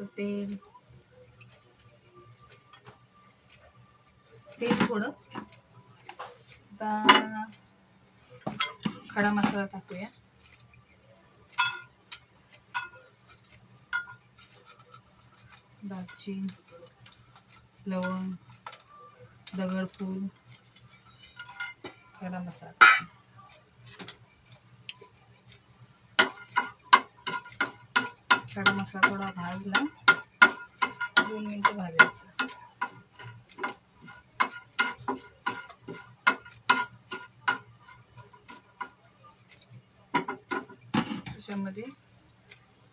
थोडंसं तेल थोडं. आता खडा मसाला टाकूया. दालचीन, लवंग, दगडफूल, खडा मसाला. खडा मसाला थोडा भाजला, 2 मिनिटं भाजायचं. त्याच्यामध्ये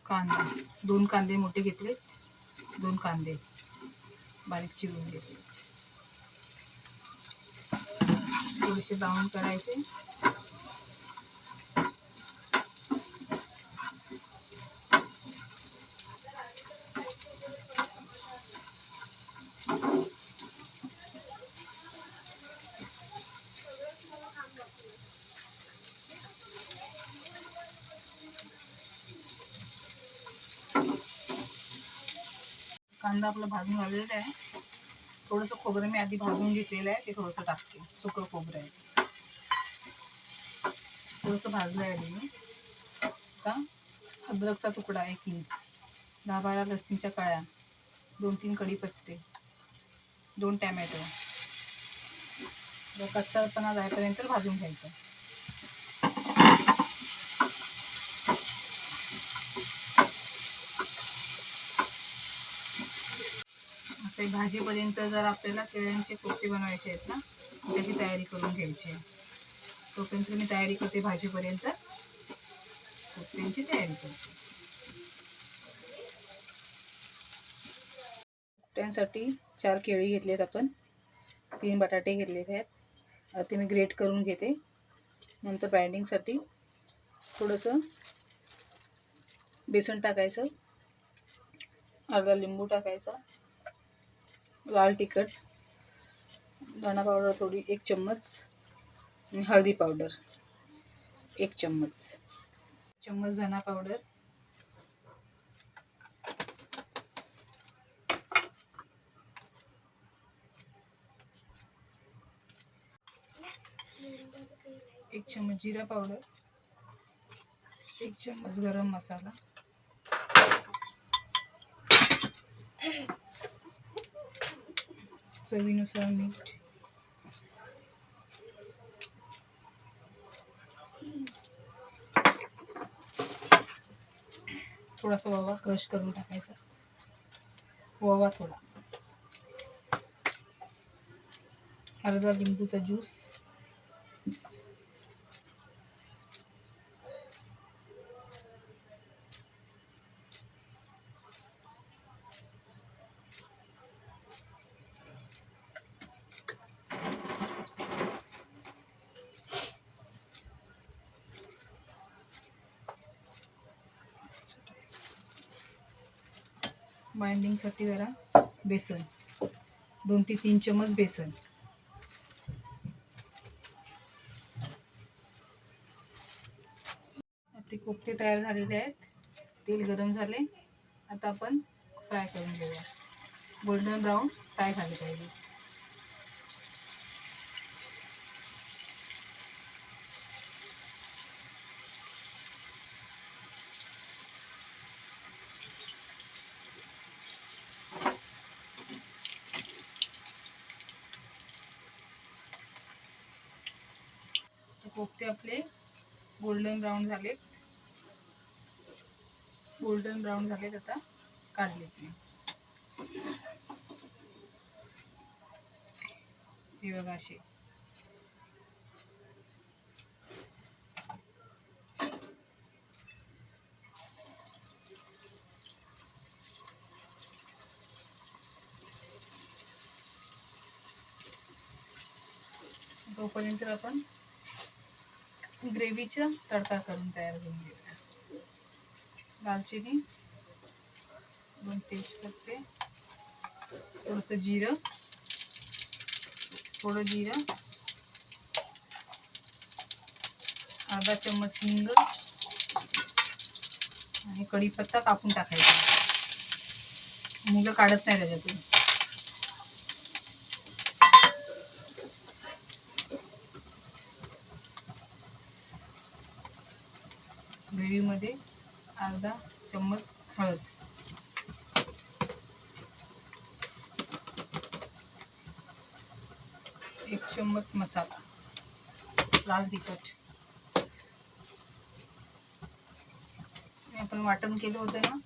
कांदा, 2 कांदे मोठे घेतले, 2 कांदे बारीक चिरून घेतले. थोडेसे ब्राऊन करायचे. कांदा आपला भाजून झालेला आहे. थोडंसं खोबरं मी आधी भाजून घेतलेलं आहे, ते थोडंसं टाकते. सुकं खोबरं आहे, थोडंसं भाजलं आहे मी. आता अद्रकचा तुकडा 1 इंच, 10-12 लसूणच्या कळ्या, 2-3 कढीपत्ते, 2 टॅमॅटो. कच्चापणा जाईपर्यंत भाजून घ्यायचं. आता भाजीपर्यंत जर आपल्याला केळ्यांचे कोफ्ते बनवायचे आहेत ना, त्याची तयारी करून घ्यायची आहे. तोपर्यंत मी तयारी करते. भाजीपर्यंत कोफ्त्यांची तयारी करते. कोफ्त्यांसाठी 4 केळी घेतलेत आपण, 3 बटाटे घेतलेले आहेत. आता ते मी ग्रेट करून घेते. नंतर बाइंडिंगसाठी थोडंसं बेसन टाकायचं, अर्धा लिंबू टाकायचा, लाल तिखट, धना पावडर थोडी 1 चम्मच, आणि हळदी पावडर 1 चम्मच, धना पावडर, एक चम्मच जीरा पावडर, 1 चम्मच गरम मसाला, चवीनुसार मीठ, थोडासा ओवा क्रश करून टाकायचा, ओवा थोडा, अर्धा लिंबूचा ज्यूस, बाइंडिंगसाठी जरा बेसन, 2 ते 3 चम्मच बेसन. आपले कोफ्ते तयार झालेले आहेत. तेल गरम झाले. आता आपण फ्राय करून घेऊया. गोल्डन ब्राऊन फ्राय झाले पाहिजे. कोफ्ते आपले गोल्डन ब्राऊन झालेत. आता काढलेत मी. हे बघा असे. तोपर्यंत आपण ग्रेव्हीचा तडका करून तयार करून घेऊया. दालचिनी, 2 तेजपत्ते, थोडंसं जिरं, अर्धा चम्मच हिंग, आणि कढीपत्ता कापून टाकायचा. मुलं काढत नाही त्याच्यातून. ग्रेव्हीमध्ये अर्धा चम्मच हळद, 1 चम्मच मसाला, लाल तिखट, आपण वाटण केलं होतं ना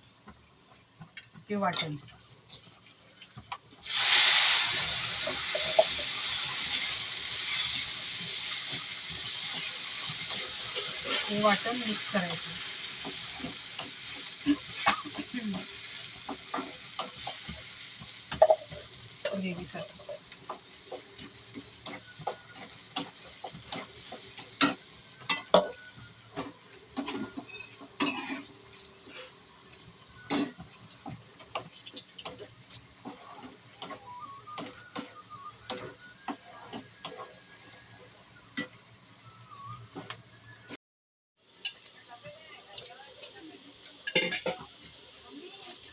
ते वाटण, हे वाटण मिक्स करायचं. ग्रेव्हीसाठी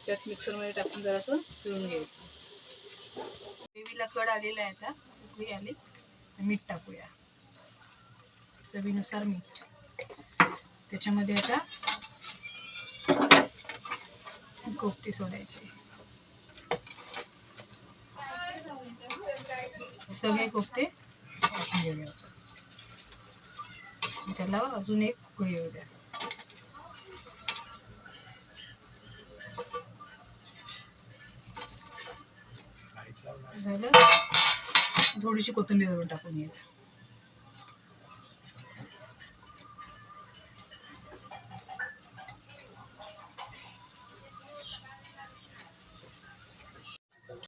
त्यात मिक्सरमध्ये टाकून जरासं फिरून घ्यायचं. ग्रेव्हीला कड आलेला आहे, आता उकळी आली, मीठ टाकूया, चवीनुसार मीठ. त्याच्यामध्ये आता कोफ्ते सोडायचे, सगळे कोफ्ते टाकून घेऊया. त्याला अजून एक उकळी येऊ द्या. झालं, थोडीशी कोथिंबीर वरून टाकून घ्या.